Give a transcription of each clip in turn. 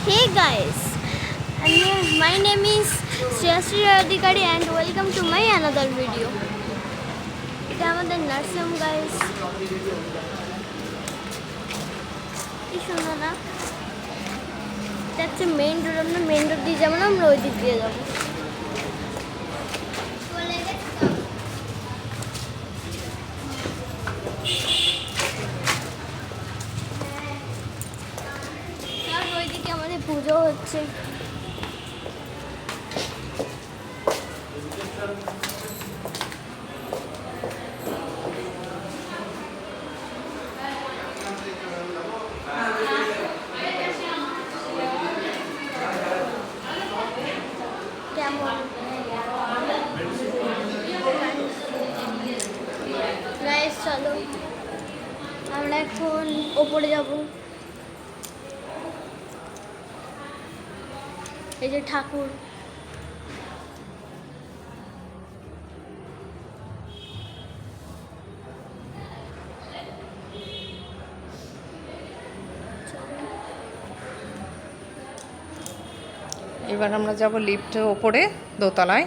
Hey guys, my name is Shreyasri Adhikari and welcome to my another video. এটা আমাদের nursing guys. কি শোনো না, এটা হচ্ছে মেইন রোড। আমরা মেইন রোড দিয়ে যাবো না, আমরা ওই দিক দিয়ে যাবো। ওইদিকে আমাদের পুজো হচ্ছে। কেমন গাইস, চলো আমরা এখন ওপরে যাব। এই যে ঠাকুর, এবার আমরা যাব লিফটে ওপরে দোতলায়।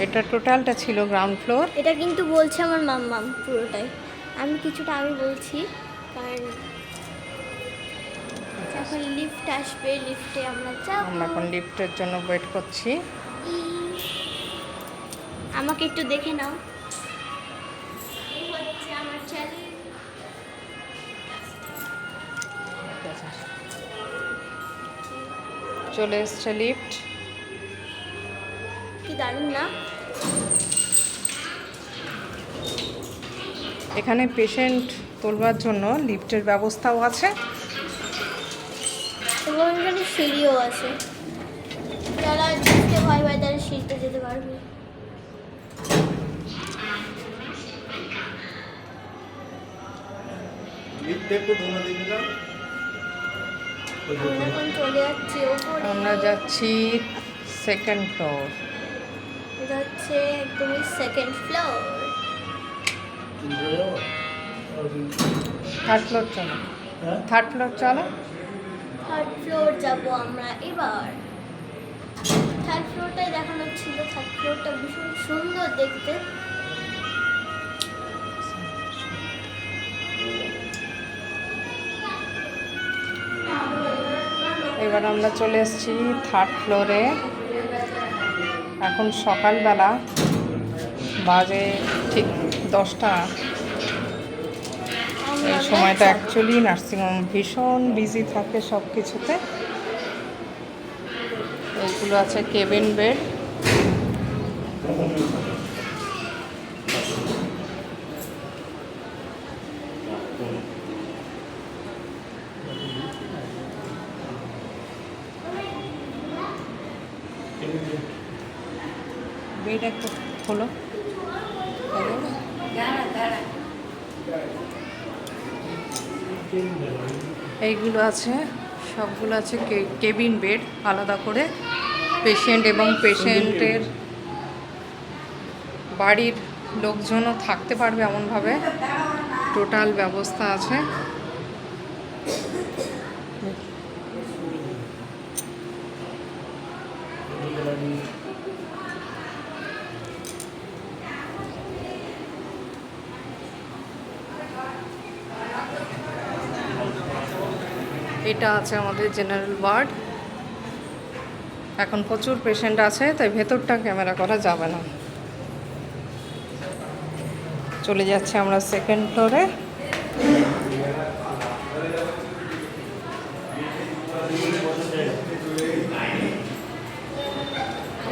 এটা টোটালটা ছিল গ্রাউন্ড ফ্লোর। এটা কিন্তু বলছে আমার মাম্মাম পুরোটাই। আমি কিছুটা আমি বলছি, কারণ এখন লিফট আসবে, লিফটে আমরা যাব। আমরা এখন লিফটের জন্য ওয়েট করছি। আমাকে একটু দেখে নাও, এই হচ্ছে আমার চ্যানেল। চলে এসছে লিফট। কি দারুণ না? এখানে পেশেন্ট তোলবার জন্য লিফটের ব্যবস্থাও আছে এবং এখানে সিঁড়িও আছে। যারা লিফটে ভয় পায় তারা সিঁড়িতে যেতে পারবে। আমরা এখন চলে যাচ্ছি ওপরে। আমরা যাচ্ছি সেকেন্ড ফ্লোর। এটা হচ্ছে একদমই সেকেন্ড ফ্লোর। থার্ড ফ্লোর চলো, থার্ড ফ্লোর চলো। থার্ড ফ্লোর যাব আমরা এবার। থার্ড ফ্লোরটাই দেখানো ছিল। থার্ড ফ্লোরটা ভীষণ সুন্দর দেখতে। এবার আমরা চলে এসেছি থার্ড ফ্লোরে। এখন সকালবেলা, বাজে ঠিক 10টা। এই সময়টা অ্যাকচুয়ালি নার্সিংহোম ভীষণ বিজি থাকে সব কিছুতে। এইগুলো আছে কেবিন বেড। বেড একটা হলো, এইগুলো আছে, সবগুলো আছে কেবিন বেড আলাদা করে। পেশেন্ট এবং পেশেন্টের বাড়ির লোকজনও থাকতে পারবে এমনভাবে টোটাল ব্যবস্থা আছে। এটা আছে আমাদের জেনারেল ওয়ার্ড। এখন প্রচুর পেশেন্ট আছে, তাই ভেতরটা ক্যামেরা করা যাবে না। চলে যাচ্ছে আমরা সেকেন্ড ফ্লোরে।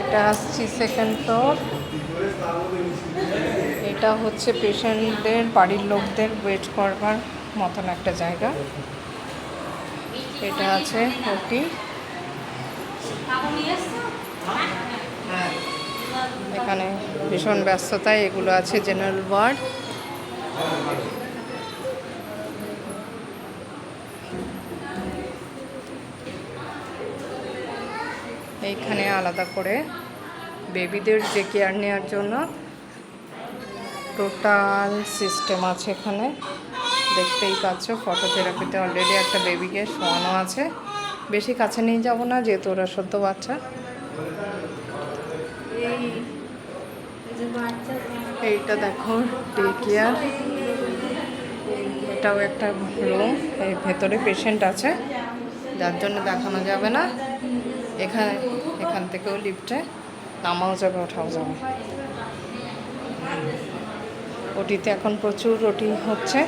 এটা আসছি সেকেন্ড ফ্লোর। এটা হচ্ছে পেশেন্টদের বাড়ির লোকদের ওয়েট করবার মতন একটা জায়গা। এটা আছে ওটি। এখানে ভীষণ ব্যস্ততায় এগুলো আছে জেনারেল ওয়ার্ড। এইখানে আলাদা করে বেবিদের যে কেয়ার নেওয়ার জন্য টোটাল সিস্টেম আছে এখানে। দেখতেই পাচ্ছ ফটোথেরাপিতে অলরেডি একটা বেবিকে শোয়ানো আছে। বেশি কাছে নিয়ে যাব না, যেহেতু ওরা সদ্য বাচ্চা। এইটা দেখো ডে কেয়ার, এটাও একটা রুম, এর ভেতরে পেশেন্ট আছে যার জন্য দেখানো যাবে না। এখান থেকেও লিফটে নামাও যাবে, ওঠাও যাবে। ওটিতে এখন প্রচুর ওটি হচ্ছে।